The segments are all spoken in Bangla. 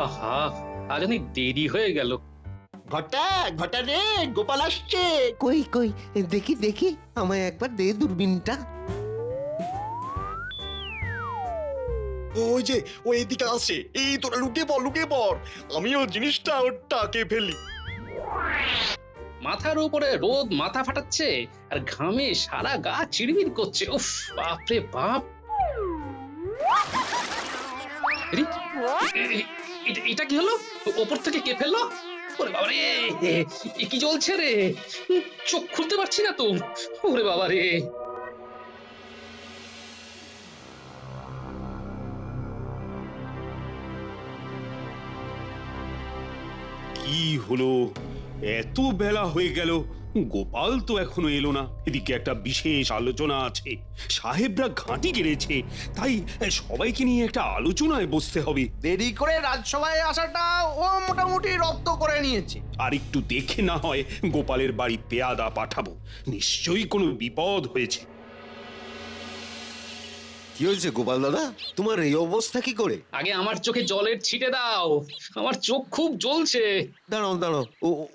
আহা, আজ অনেক দেরি হয়ে গেল। ঘটা ঘটা রে, গোপাল আসছে। কই কই দেখি দেখি, আমায় একবার দে দূরবীনটা। ওই যে ও এদিকে আসছে, এই তোরা লুকিয়ে পড় লুকিয়ে পড়, আমিও জিনিসটা ওর টাকে ফেলি। মাথার উপরে রোদ মাথা ফাটাচ্ছে, আর ঘামে সারা গা চিড়মিড় করছে। উফ, বাপরে বাপ! এরে, এটা কি হলো? ওপর থেকে কে ফেললো? ওরে বাবা রে, এ কি জ্বলছে রে? চোখ খুলতে পারছি না তো। ওরে বাবা রে! কি হলো? এত বেলা হয়ে গেল, গোপাল তো এখনো এলো না। এদিকে একটা বিশেষ আলোচনা আছে, সাহেবরা ঘাঁটি গেড়েছে, তাই সবাইকে নিয়ে একটা আলোচনায় বসতে হবে। দেরি করে রাজসভায় আসাটা ও মোটামুটি রপ্ত করে নিয়েছে। আর একটু দেখে না হয় গোপালের বাড়ি পেয়াদা পাঠাবো, নিশ্চয়ই কোনো বিপদ হয়েছে। কি হয়েছে গোপাল দাদা, তোমার এই অবস্থা কি করে? আগে আমার চোখে জলের ছিটে দাও, আমার চোখ খুব জ্বলছে। দাঁড়াও দাঁড়াও,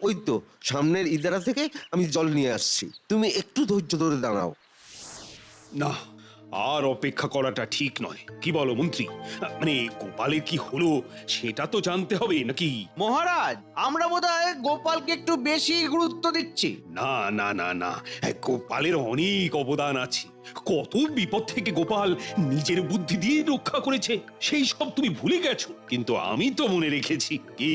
ওই তো সামনের ইদারা থেকে আমি জল নিয়ে আসছি, তুমি একটু ধৈর্য ধরে দাঁড়াও। না, আর অপেক্ষা করাটা ঠিক নয়। কি বলো মন্ত্রী? মানে গোপালের কি হলো সেটা তো জানতে হবে নাকি? মহারাজ, আমরা বোধহয় গোপালকে একটু বেশি গুরুত্ব দিচ্ছি। না না না না, গোপালের অনেক অবদান আছে। কত বিপদ থেকে গোপাল নিজের বুদ্ধি দিয়ে রক্ষা করেছে, সেই সব তুমি ভুলে গেছো। কিন্তু আমি তো মনে রেখেছি। কি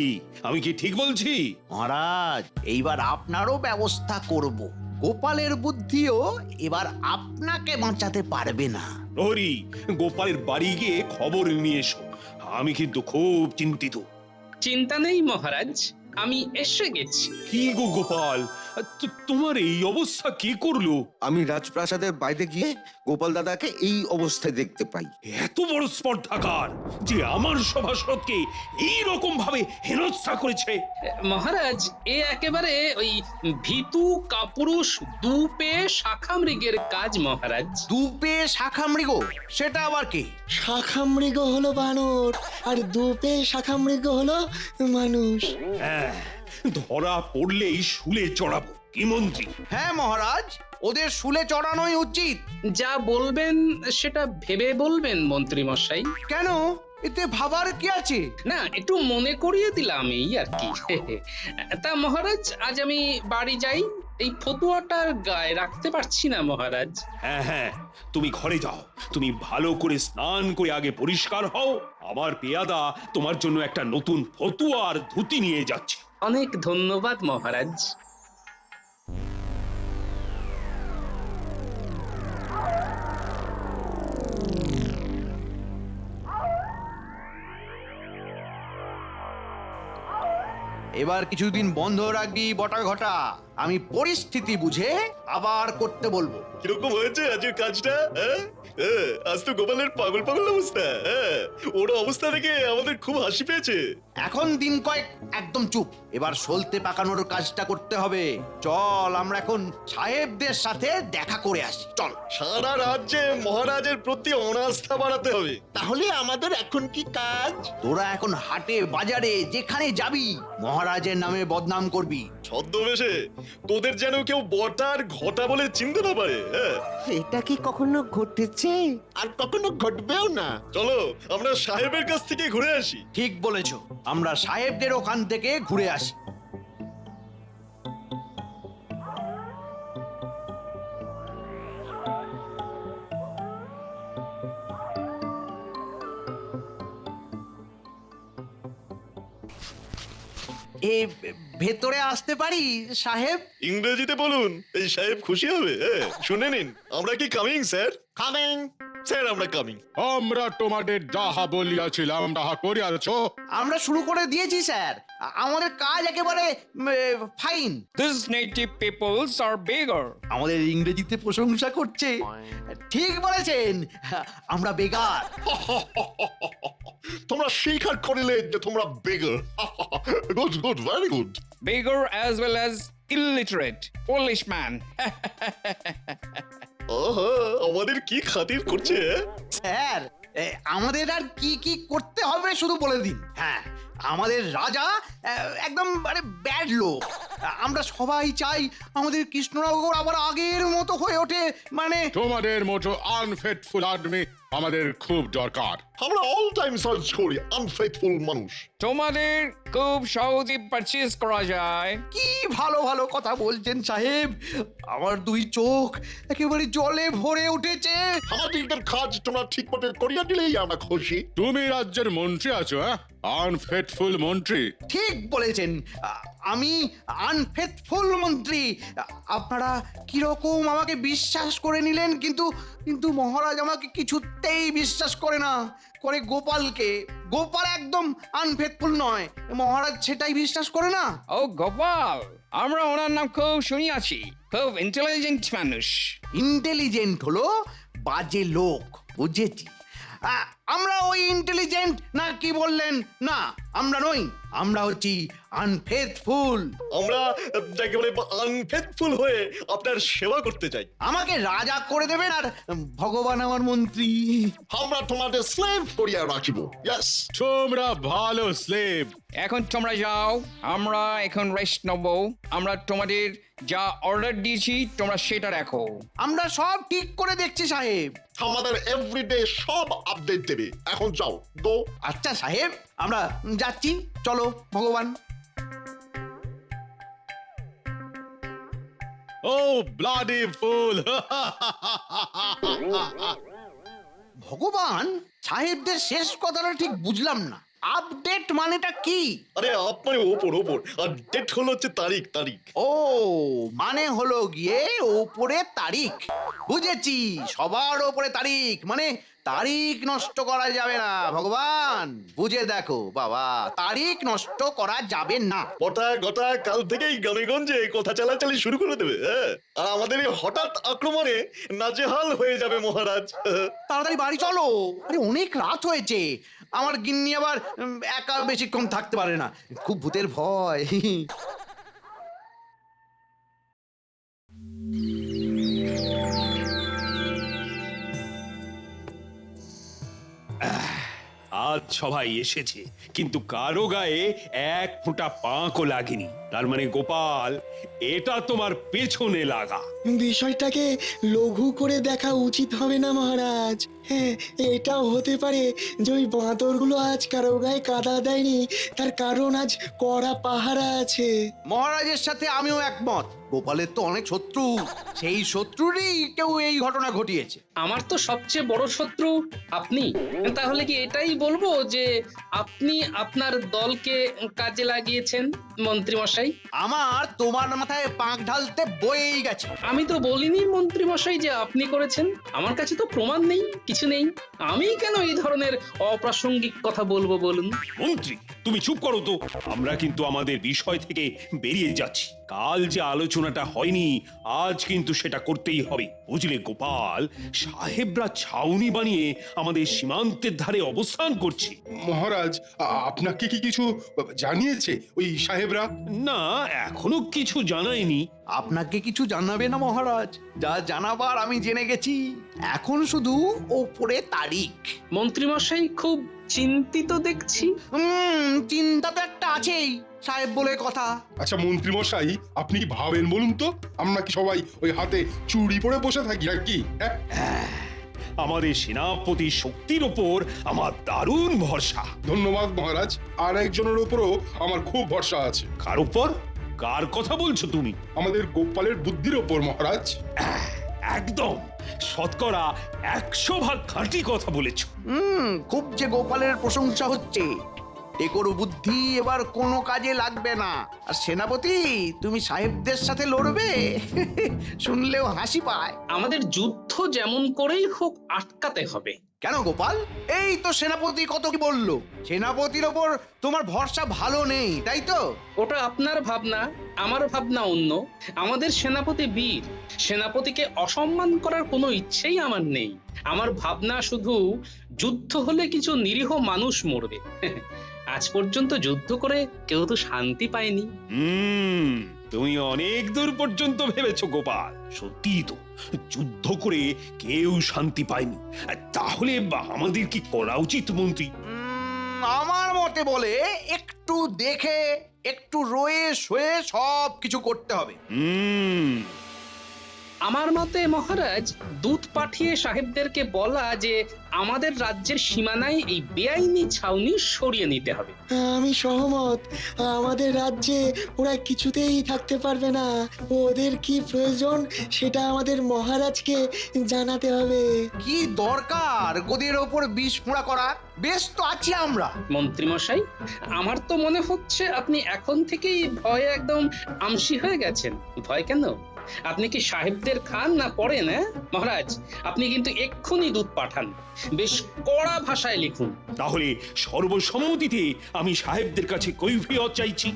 আমি কি ঠিক বলছি? মহারাজ, এইবার আপনারও ব্যবস্থা করব। গোপালের বুদ্ধিও এবার আপনাকে বাঁচাতে পারবে না। প্রহরী, গোপালের বাড়ি গিয়ে খবর নিয়ে এসো, আমি কিন্তু খুব চিন্তিত। চিন্তা নেই মহারাজ, আমি এসে গেছি। কি গো গোপাল, তোমার এই অবস্থা কে করলো? আমি রাজপ্রাসাদের বাইরে গিয়ে গোপাল দাদাকে এই অবস্থায় দেখতে পাই। এত বড় স্পর্ধাকার যে আমার সভাসদকে এই রকম ভাবে হেনস্থা করেছে। মহারাজ, এ একেবারে ওই ভীতু কাপুরুষ দুপে শাখা মৃগের কাজ মহারাজ। দুপে শাখা মৃগ, সেটা আবার কি? শাখামৃগ হলো বানর, আর দুপে শাখামৃগ হলো মানুষ। হ্যাঁ, ধরা পড়লেই শুলে চড়াবো। কি মন্ত্রী? হ্যাঁ মহারাজ, ওদের শুলে চড়ানোই উচিত। যা বলবেন সেটা ভেবে বলবেন মন্ত্রী মশাই। কেন? এতে ভাবার কি আছে? না, একটু মনে করিয়ে দিলাম এই আর কি। তা মহারাজ, আজ আমি বাড়ি যাই, এই ফতুয়াটার গায়ে রাখতে পারছি না মহারাজ। হ্যাঁ হ্যাঁ, তুমি ঘরে যাও, তুমি ভালো করে স্নান করে আগে পরিষ্কার হও। আমার পেয়াদা তোমার জন্য একটা নতুন ফতুয়া আর ধুতি নিয়ে যাচ্ছে। অনেক ধন্যবাদ মহারাজ। এবার কিছুদিন বন্ধ রাখবি বটা ঘটা, আমি পরিস্থিতি বুঝে আবার করতে বলবো। কিরকম হয়েছে আজকের কাজটা? আজ তো গোপালের পাগল পাগল অবস্থা। ওর অবস্থা দেখে আমাদের খুব হাসি পেয়েছে। এখন দিন কয়েক একদম চুপ, এবার সলতে পাকানোর কাজটা করতে হবে। চল আমরা এখন সাহেবদের সাথে দেখা করে আসি, চল। সারা রাজ্যে মহারাজের প্রতি অনাস্থা বাড়াতে হবে। তাহলে আমাদের এখন কি কাজ? তোরা এখন হাটে বাজারে যেখানে যাবি মহারাজের নামে বদনাম করবি। ছদ্মবেশে, তোদের যেন কেউ বটার ঘটা বলে চিনতে না পারে। এটা কি কখনো ঘটেছে? আর কখনো ঘটবেও না। চলো আমরা সাহেবের কাছ থেকে ঘুরে আসি। ঠিক বলেছো, আমরা সাহেবদের ওখান থেকে ঘুরে আসি। ভেতরে আসতে পারি সাহেব? ইংরেজিতে বলুন, এই সাহেব খুশি হবে। শুনে নিন, আমরা কি কামিং স্যার? কামিং স্যার, আমরা কামিং। আমরা তোমাদের যাহা বলিয়াছিলাম তাহা করিয়াছ। আমরা শুরু করে দিয়েছি স্যার, আমাদের কাজ একেবারে fine. These native peoples are bigger. আমাদের ইংরেজিতে প্রশংসা করছে। ঠিক বলেছেন, আমরা বেগার। তোমরা স্বীকার করিলে যে তোমরা বেগার। Good good, very good. Bigger as well as illiterate. Polish man. ওহো, আমাদের কি খাতির করছে। স্যার, আমাদের আর কি কি করতে হবে শুধু বলে দিন। হ্যাঁ, আমাদের রাজা একদম মানে ব্যাড লোক। আমরা সবাই চাই আমাদের কৃষ্ণনগর আবার আগের মতো হয়ে ওঠে, মানে তোমাদের মতো আনফেটফুল আদমি আমাদের খুব দরকার। আমরা অল টাইম সার্চ করি আনফেথফুল মানুষ। তোমাদের খুব সহজে পারচেজ করা যায়। কি ভালো ভালো কথা বলছেন সাহেব, আমার দুই চোখ একেবারে জলে ভরে উঠেছে। আমাদের কাজ তোমরা ঠিক মতো করিয়া দিলেই আমরা খুশি। তুমি রাজ্যের মন্ত্রী আছো, হ্যাঁ? আনফেটফুল মন্ত্রী। ঠিক বলেছেন, আমি আনফেথফুল মন্ত্রী। আপনারা কিরকম আমাকে বিশ্বাস করে নিলেন, কিন্তু কিন্তু মহারাজ আমাকে কিছুতেই বিশ্বাস করে না, করে গোপালকে। গোপাল একদম আনফেথফুল নয়, মহারাজ সেটাই বিশ্বাস করে না। ও গোপাল, আমরা ওনার নাম খুব শুনিয়াছি, খুব ইন্টেলিজেন্ট মানুষ। ইন্টেলিজেন্ট হলো বাজে লোক, বুঝেছি। আমরা ওই ইন্টেলিজেন্ট না কি বললেন? না, আমরা নই, আমরা হচ্ছি আনফেথফুল। আমরা একেবারে আনফেথফুল হয়ে আপনার সেবা করতে চাই। আমাকে রাজা করে দেবেন আর ভগবান আমার মন্ত্রী। আমরা তোমাদের স্লেভ করিয়া রাখিব। ইয়েস। তোমরা ভালো স্লেভ। এখন তোমরা যাও, আমরা এখন রেস্ট নেব। আমরা তোমাদের যা অর্ডার দিয়েছি তোমরা সেটা রাখো। আমরা সব ঠিক করে দেখছি সাহেব। আমাদের এভরিডে সব আপডেট দেবে। এখন যাও, গো। আচ্ছা সাহেব, আমরা যাচ্ছি, চলো ভগবান। ও ব্লাডি ফুল। ভগবান, সাহেবদের শেষ কথাটা ঠিক বুঝলাম না। আপডেট মানেটা কি? আরে আপনার ওপর ওপর, আর ডেট হলো হচ্ছে তারিখ তারিখ। ও মানে হলো গিয়ে ওপরে তারিখ। বুঝেছি, সবার ওপরে তারিখ, মানে তারিখ নষ্ট করা যাবে না। ভগবান বুঝে দেখো বাবা, তারিখ নষ্ট করা যাবে না। গোটা গোটা কাল থেকেই গ্রামেগঞ্জে কথা চালাচালি শুরু করে দেবে, হ্যাঁ? আর আমাদের এই হঠাৎ আক্রমণে নাজেহাল হয়ে যাবে মহারাজ। তাড়াতাড়ি বাড়ি চলো, আরে অনেক রাত হয়েছে। আমার গিন্নি আবার একা বেশিক্ষণ থাকতে পারে না, খুব ভূতের ভয়। আজ সবাই এসেছে, কিন্তু কারো গায়ে এক ফোঁটা পাঁকও লাগেনি। তার মানে গোপাল, এটা তোমার পেছনে লাগা। বিষয়টাকে লঘু করে দেখা উচিত হবে না মহারাজ। হ্যাঁ, এটাও হতে পারে যে ওই বাঁদরগুলো আজ কারো গায়ে কাদা দেয়নি, তার কারণ আজ কড়া পাহারা আছে। মহারাজের সাথে আমিও একমত। গোপালের তো অনেক শত্রু, সেই শত্রুরই কেউ এই ঘটনা ঘটিয়েছে। আমার তো সবচেয়ে বড় শত্রু আপনি। তাহলে কি এটাই বলবো যে আপনি আপনার দলকে কাজে লাগিয়েছেন মন্ত্রী মশাই? আমার তোমার মাথায় পাঁক ঢালতে বয়েই গেছে। আমি তো বলিনি মন্ত্রী মশাই যে আপনি করেছেন। আমার কাছে তো প্রমাণ নেই, কিছু নেই। আমি কেন এই ধরনের অপ্রাসঙ্গিক কথা বলবো বলুন? মন্ত্রী, তুমি চুপ করো তো। আমরা কিন্তু আমাদের বিষয় থেকে বেরিয়ে যাচ্ছি। কাল যে আলোচনাটা হয়নি, আজ কিন্তু সেটা করতেই হবে, বুঝলে গোপাল? সাহেবরা ছাউনি বানিয়ে আমাদের সীমান্তের ধারে অবস্থান করছে। মহারাজ, আপনাকে কি কিছু জানিয়েছে ওই সাহেবরা? না, এখনো কিছু জানায়নি। আপনাকে কিছু জানাবে না মহারাজ, যা জানাবার আমি জেনে গেছি। এখন শুধু ওপরে তারিখ। মন্ত্রী মশাই খুব চিন্তিত দেখছি। চিন্তা তো একটা আছেই, সাহেব বলে কথা। আচ্ছা মন্ত্রী মশাই, আপনি কি ভাবেন বলুন তো? আমরা কি সবাই ওই হাতে চুড়ি পরে বসে থাকি আর কি? আমাদের সেনাপতির শক্তির ওপর আমার দারুণ ভরসা। ধন্যবাদ মহারাজ, আর একজনের উপরও আমার খুব ভরসা আছে। কার উপর? কার কথা বলছো তুমি? আমাদের গোপালের বুদ্ধির ওপর মহারাজ। একদম শতকরা 100% খাঁটি কথা বলেছো। খুব যে গোপালের প্রশংসা হচ্ছে। টেকোর বুদ্ধি এবার কোনো কাজে লাগবে না। আর সেনাপতি, তুমি সাহেবদের সাথে লড়বে? শুনলেও হাসি পায়। আমাদের যুদ্ধ যেমন করেই হোক আটকাতে হবে। কেন গোপাল? এই তো সেনাপতি কত কি বললো। সেনাপতির ওপর তোমার ভরসা ভালো নেই, তাই তো? ওটা আপনার ভাবনা, আমার ভাবনা অন্য। আমাদের সেনাপতি বীর, সেনাপতিকে অসম্মান করার কোনো ইচ্ছেই আমার নেই। আমার ভাবনা শুধু যুদ্ধ হলে কিছু নিরীহ মানুষ মরবে। আজ পর্যন্ত যুদ্ধ করে কেউ তো শান্তি পায়নি। তুমি অনেক দূর পর্যন্ত ভেবেছো গোপাল। সত্যি তো, যুদ্ধ করে কেউ শান্তি পায়নি। তাহলে আমাদের কি করা উচিত মন্ত্রী? আমার মতে বলে একটু একটু দেখে একটু রয়ে শোয়ে সব কিছু করতে হবে। আমার মতে মহারাজ দূত পাঠিয়ে সাহেবদেরকে বলা যে আমাদের রাজ্যের সীমানায় এই বেআইনি ছাউনি সরিয়ে নিতে হবে। আমি সহমত। আমাদের রাজ্যে ওরা কিছুতেই থাকতে পারবে না। ওদের কি প্রয়োজন সেটা আমাদের মহারাজকে জানাতে হবে। কি দরকার গদির ওপর বিষ ফোঁড়া করার? বেশ তো আছি আমরা। মন্ত্রীমশাই, আমার তো মনে হচ্ছে আপনি এখন থেকেই ভয়ে একদম আমসি হয়ে গেছেন। ভয় কেন? আপনি কি সাহেবদের খান না পড়েন? মহারাজ, আপনি কিন্তু এক্ষুনি দূত পাঠান, বেশ কড়া ভাষায় লিখুন। তাহলে সর্বসম্মতিতে আমি সাহেবদের কাছে কৈফিয়ত চাইছি।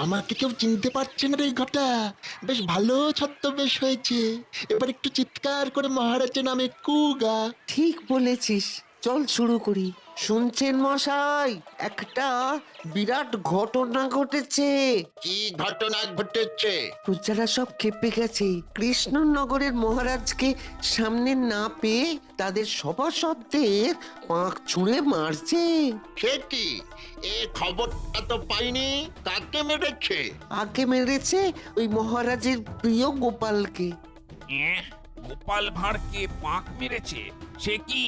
আমাকে কেউ চিনতে পারছে না রে ঘটা। বেশ ভালো ছদ্মবেশ হয়েছে। এবার একটু চিৎকার করে মহারাজের নামে কুগা। ঠিক বলেছিস, চল শুরু করি। শুনছেন মশাই, একটা বিরাট ঘটনা ঘটেছে। কি ঘটনা ঘটেছে? প্রজারা সব খেপে গেছে। কৃষ্ণনগরের মহারাজকে সামনে না পেয়ে তাদের সভাসদদের পাঁক ছুঁড়ে মারছে। সে কি? এ খবরটা তো পাইনি। কাকে মেরেছে? আগে মেরেছে ওই মহারাজের প্রিয় গোপালকে। গোপাল ভাঁড়কে পাক মেরেছে? সে কি?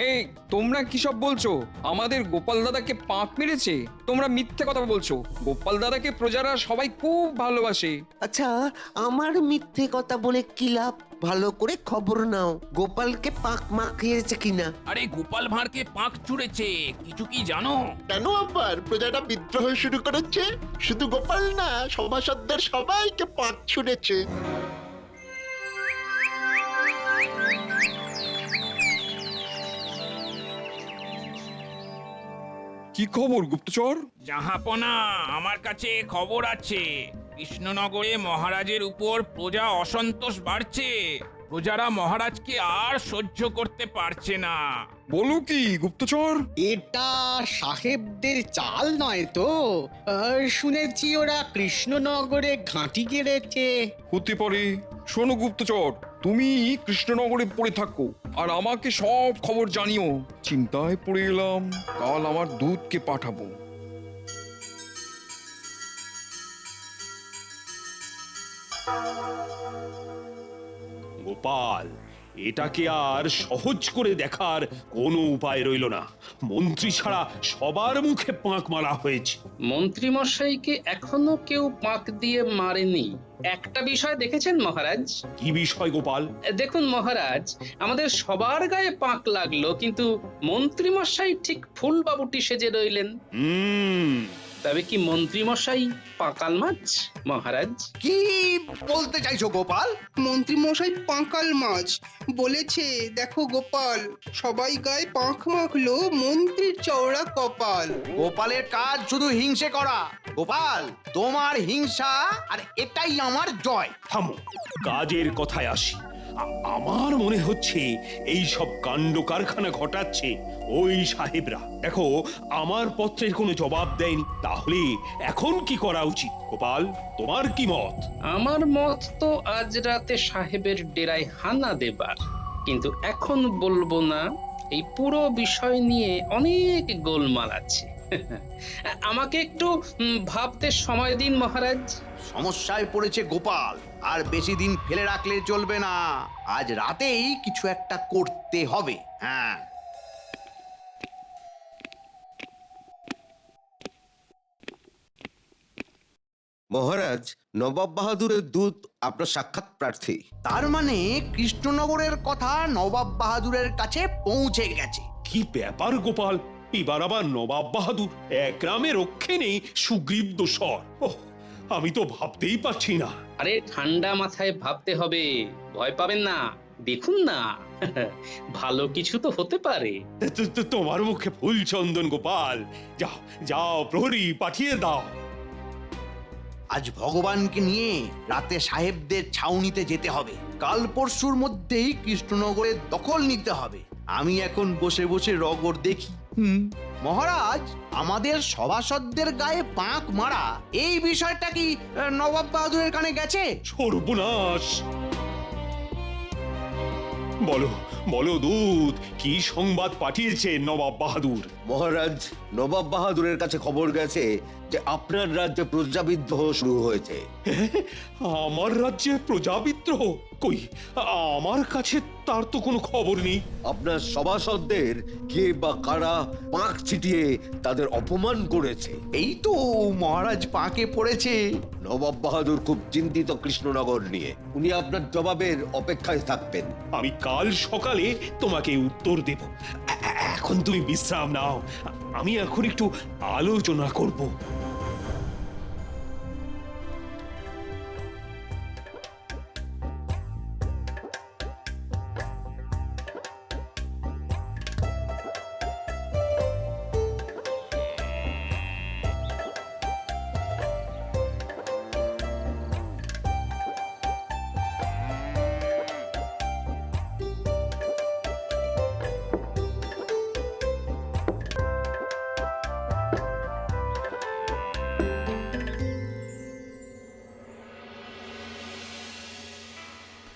এই তোমরা কি সব বলছো? আমাদের গোপাল দাদাকে পাক মেরেছে? তোমরা মিথ্যে কথা বলছো। গোপাল দাদাকে প্রজারা সবাই খুব ভালোবাসে। আচ্ছা, আমার মিথ্যে কথা বলে কি লাভ? ভালো করে খবর নাও, গোপালকে পাক মাখিয়েছে কিনা। আরে গোপাল ভাঁড়কে পাক ছুঁড়েছে, কিছু কি জানো? কেন আবার প্রজাটা বিদ্রোহ শুরু করেছে? শুধু গোপাল না, সভাসদদের সবাইকে পাক ছুঁড়েছে। কি খবর গুপ্তচর? জাহাপনা, আমার কাছে খবর আছে। কৃষ্ণনগরে মহারাজের উপর প্রজা অসন্তোষ বাড়ছে। প্রজারা মহারাজকে আর সহ্য করতে পারছে না। বলো কি গুপ্তচর? এটা সাহেবদের চাল নয় তো? শুনেছি ওরা কৃষ্ণনগরে ঘাঁটি গেড়েছে। হতে পারে। শোনো গুপ্তচর, তুমি কৃষ্ণনগরে পড়ে থাকো আর আমাকে সব খবর জানিও। চিন্তায় পড়ে গেলাম, কাল আমার দূতকে পাঠাবো। গোপাল, এটাকে আর সহজ করে দেখার কোনো উপায় রইল না। মন্ত্রী ছাড়া সবার মুখে পাঁক মারা হয়েছে। মন্ত্রীমশাইকে এখনো কেউ পাক দিয়ে মারেনি। একটা বিষয় দেখেছেন মহারাজ? কি বিষয় গোপাল? দেখুন মহারাজ, আমাদের সবার গায়ে পাক লাগলো, কিন্তু মন্ত্রীমশাই ঠিক ফুলবাবুটি সেজে রইলেন। তবে কি মন্ত্রীমশাই পাকাল মাছ মহারাজ? কি বলতে চাইছো গোপাল? মন্ত্রী মশাই পাঁকাল মাছ বলেছে। দেখো গোপাল, সবাই গায়ে পাঁখ মাখলো, মন্ত্রীর চওড়া কপাল। গোপালের কাজ শুধু হিংসে করা। গোপাল, তোমার হিংসা আর এটাই আমার জয়। থামো, কাজের কথায় আসি। আমার মনে হচ্ছে এই সব কাণ্ড কারখানা ঘটাচ্ছে ওই সাহেবরা। দেখো, আমার পত্রের কোনো জবাব দেয়নি। তাহলে এখন কি করা উচিত? গোপাল, তোমার কি মত? আমার মত তো আজ রাতে সাহেবের ডেরায় হানা দেবার, কিন্তু এখন বলবো না। এই পুরো বিষয় নিয়ে অনেক গোলমাল আছে। আমাকে একটু ভাবতে সময় দিন মহারাজ। সমস্যায় পড়েছে গোপাল, আর বেশি দিন ফেলে রাখলে চলবে না। আজ রাতেই কিছু একটা করতে হবে। হ্যাঁ, মহারাজ, নবাব বাহাদুরের দূত আপনার সাক্ষাৎ প্রার্থী। তার মানে কৃষ্ণনগরের কথা নবাব বাহাদুরের কাছে পৌঁছে গেছে। কি ব্যাপার গোপাল, এবার আবার নবাব বাহাদুর? এক গ্রামে রক্ষে নেই সুগ্রীব দোসর। ওহ, আমি তো ভাবতেই পারছি না। আরে ঠান্ডা মাথায় ভাবতে হবে, ভয় পাবেন না। দেখুন না, ভালো কিছু তো হতে পারে। তোমার মুখে ফুল চন্দন গোপাল। যাও যাও, প্রহরী পাঠিয়ে দাও। আজ ভগবানকে নিয়ে রাতে সাহেবদের ছাউনিতে যেতে হবে। কাল পরশুর মধ্যেই কৃষ্ণনগরের দখল নিতে হবে। আমি এখন বসে বসে রগর দেখি। মহারাজ, আমাদের সভাসদদের গায়ে পাক মারা এই বিষয়টা কি নবাব বাহাদুরের কানে গেছে? সর্বনাশ! বলো বলো দূত, কি সংবাদ পাঠিয়েছে নবাব বাহাদুর? মহারাজ, নবাব বাহাদুরের কাছে খবর গেছে যে আপনার রাজ্যে প্রজাবিদ্রোহ শুরু হয়েছে। আমার রাজ্যে প্রজাবিদ্রোহ? কই, আমার কাছে তার তো কোনো খবর নেই। আপনার সভাসদদের কে বা কারা পাক ছিটিয়ে তাদের অপমান করেছে। এই তো মহারাজ পাকে পড়েছে। নবাব বাহাদুর খুব চিন্তিত কৃষ্ণনগর নিয়ে। উনি আপনার জবাবের অপেক্ষায় থাকবেন। আমি কাল সকালে তোমাকে উত্তর দেব। এখন তুমি বিশ্রাম নাও, আমি এখন একটু আলোচনা করব।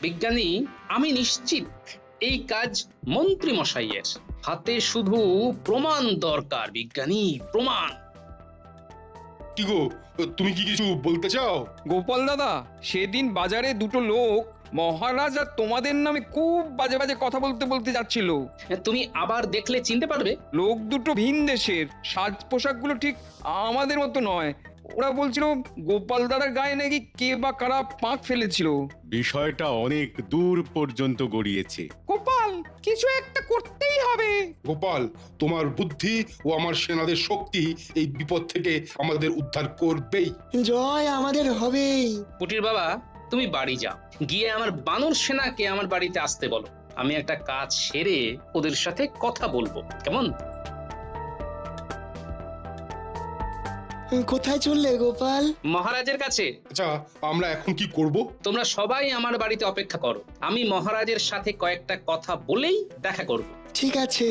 বিজ্ঞানী, আমি নিশ্চিত এই কাজ মন্ত্রী মশাইয়ের। হাতে শুধু প্রমাণ দরকার বিজ্ঞানী, প্রমাণ। কি গো, তুমি কি কিছু বলতে চাও? গোপাল দাদা, সেদিন বাজারে দুটো লোক মহারাজ আর তোমাদের নামে খুব বাজে বাজে কথা বলতে বলতে যাচ্ছিল। তুমি আবার দেখলে চিনতে পারবে। লোক দুটো ভিন দেশের, সাজ পোশাকগুলো ঠিক আমাদের মতো নয়। ওরা বলছিল গোপাল দাদার গায়ে নাকি কে বা কারা পাক ফেলেছিল। বিষয়টা অনেক দূর পর্যন্ত গড়িয়েছে। গোপাল, কিছু একটা করতেই হবে। গোপাল, তোমার বুদ্ধি ও আমার সেনাদের শক্তি এই বিপদ থেকে আমাদের উদ্ধার করবেই। জয় আমাদের হবেই। পুটির বাবা, তুমি বাড়ি যাও, গিয়ে আমার বানর সেনাকে আমার বাড়িতে আসতে বলো। আমি একটা কাজ সেরে ওদের সাথে কথা বলবো, কেমন? কোথায় চললে গোপাল? মহারাজের কাছে। আচ্ছা, আমরা এখন কি করব? তোমরা সবাই আমার বাড়িতে অপেক্ষা করো, আমি মহারাজের সাথে কয়েকটা কথা বলেই দেখা করব। ঠিক আছে।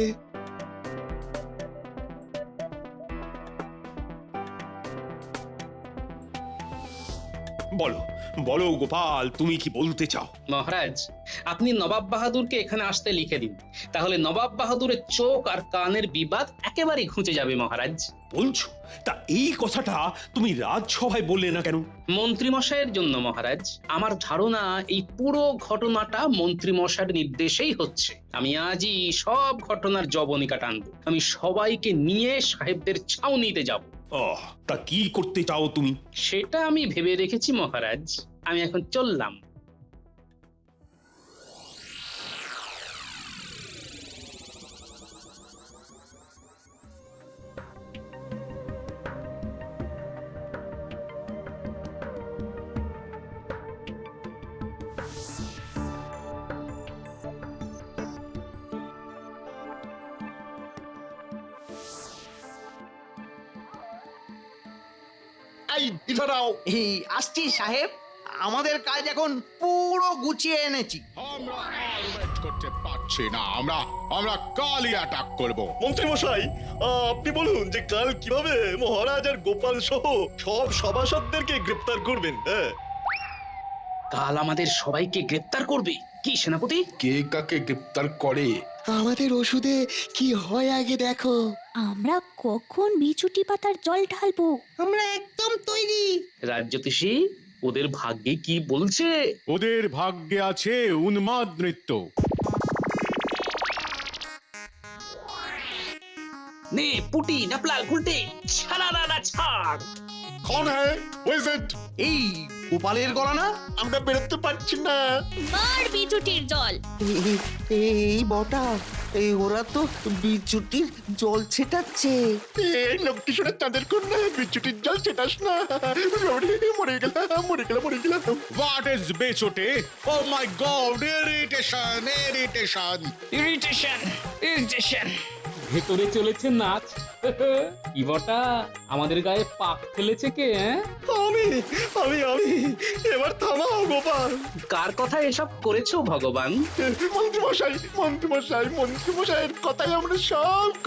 বলো বলো গোপাল, তুমি কি বলতে চাও? মহারাজ, আপনি নবাব বাহাদুরকে এখানে আসতে লিখে দিন, তাহলে নবাব বাহাদুরের চোখ আর কানের বিবাদ একেবারে ঘুচে যাবে মহারাজ। বলছো? তা এই কথাটা তুমি রাজসভায় বললে না কেন? মন্ত্রী মশাইয়ের জন্য মহারাজ। আমার ধারণা এই পুরো ঘটনাটা মন্ত্রী মশাইয়ের নির্দেশেই হচ্ছে। আমি আজই সব ঘটনার জবনিকা টানবো। আমি সবাইকে নিয়ে সাহেবদের ছাউনিতে যাব। তা কি করতে চাও তুমি? সেটা আমি ভেবে রেখেছি মহারাজ। আমি এখন চললাম। এই আসছি সাহেব, আমাদের কাজ এখন পুরো গুছিয়ে এনেছি। আমরা আর ওয়েট করতে পারছি না, আমরা কালই অ্যাটাক করব। মন্ত্রী মশাই, আপনি বলুন যে কাল কিভাবে মহারাজ আর গোপাল সহ সব সভাসদদেরকে গ্রেপ্তার করবেন? কাল আমাদের সবাইকে গ্রেপ্তার করবে? কি সেনাপতি? কে কাকে গ্রেপ্তার করে? আমাদের ওষুধে কি হয় আগে দেখো। আমরা কখন বিচুটি পাতার জল ঢালবো? আমরা একদম তৈরি। রাজ্যতীষী, ওদের ভাগ্যে কি বলছে? ওদের ভাগ্যে আছে উন্মাদ নৃত্য। নে পুটি, নাপলা, গুলটে, ছাড়া না ছাড়। কন হ্যায়? Who is it? এই গোপালের গলা না? আমরা বেরোতে পারছি না। মার বিচুটির জল। এই বটা, এই ওরা তো বিচুটির জল ছেটাচ্ছে। এই লক্ষ্মীশ্বরের চাঁদের কন্যা, বিচ্ছুটির জল ছেটাস না। মরে গেলাম। হোয়াট ইজ বেচোটে? Oh my god, irritation. Irritation. ভেতরে চলেছে নাচ। কি বটা, আমাদের গায়ে পাক ফেলেছে কে? আমি এবার থামাও গোপাল। কার কথা এসব করেছো ভগবান? মন্ত্রী মশাইয়ের কথাই আমরা সব করে